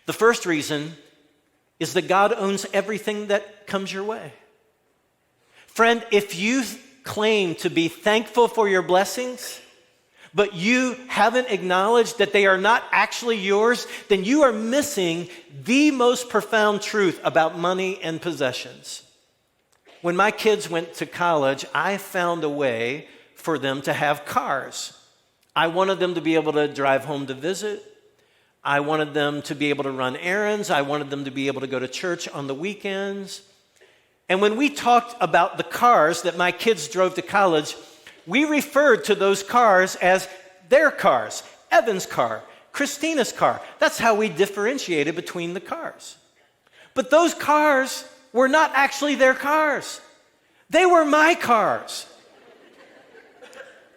The first reason is that God owns everything that comes your way. Friend, if you claim to be thankful for your blessings, but you haven't acknowledged that they are not actually yours, then you are missing the most profound truth about money and possessions. When my kids went to college, I found a way for them to have cars. I wanted them to be able to drive home to visit. I wanted them to be able to run errands. I wanted them to be able to go to church on the weekends. And when we talked about the cars that my kids drove to college, we referred to those cars as their cars, Evan's car, Christina's car. That's how we differentiated between the cars. But those cars were not actually their cars. They were my cars.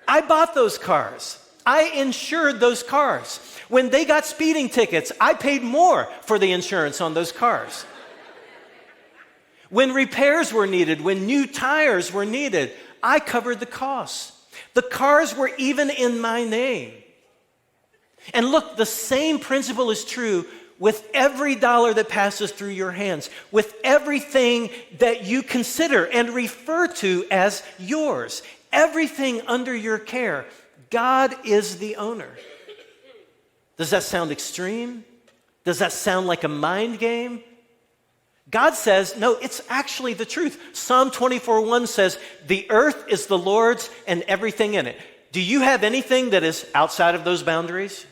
I bought those cars. I insured those cars. When they got speeding tickets, I paid more for the insurance on those cars. When repairs were needed, when new tires were needed, I covered the costs. The cars were even in my name. And look, the same principle is true with every dollar that passes through your hands, with everything that you consider and refer to as yours, everything under your care. God is the owner. Does that sound extreme? Does that sound like a mind game? God says, no, it's actually the truth. Psalm 24:1 says, the earth is the Lord's and everything in it. Do you have anything that is outside of those boundaries?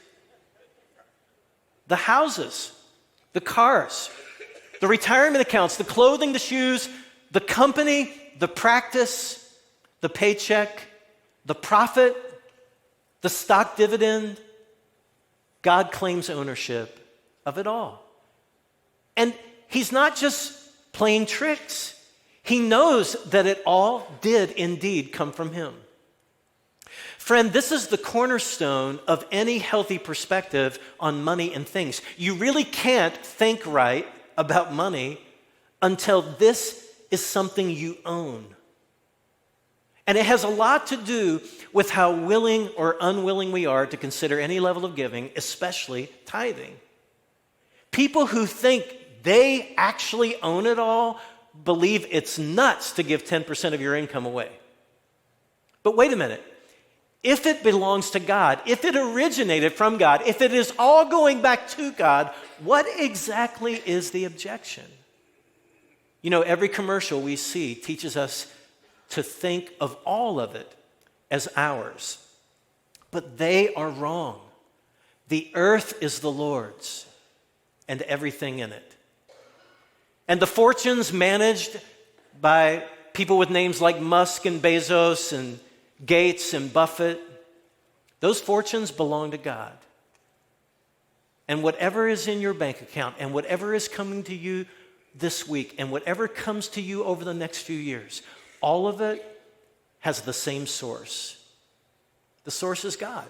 The houses, the cars, the retirement accounts, the clothing, the shoes, the company, the practice, the paycheck, the profit, the stock dividend. God claims ownership of it all. And He's not just playing tricks. He knows that it all did indeed come from Him. Friend, this is the cornerstone of any healthy perspective on money and things. You really can't think right about money until this is something you own. And it has a lot to do with how willing or unwilling we are to consider any level of giving, especially tithing. People who think they actually own it all believe it's nuts to give 10% of your income away. But wait a minute. If it belongs to God, if it originated from God, if it is all going back to God, what exactly is the objection? You know, every commercial we see teaches us to think of all of it as ours. But they are wrong. The earth is the Lord's and everything in it. And the fortunes managed by people with names like Musk and Bezos and Gates and Buffett, those fortunes belong to God. And whatever is in your bank account and whatever is coming to you this week and whatever comes to you over the next few years, all of it has the same source. The source is God.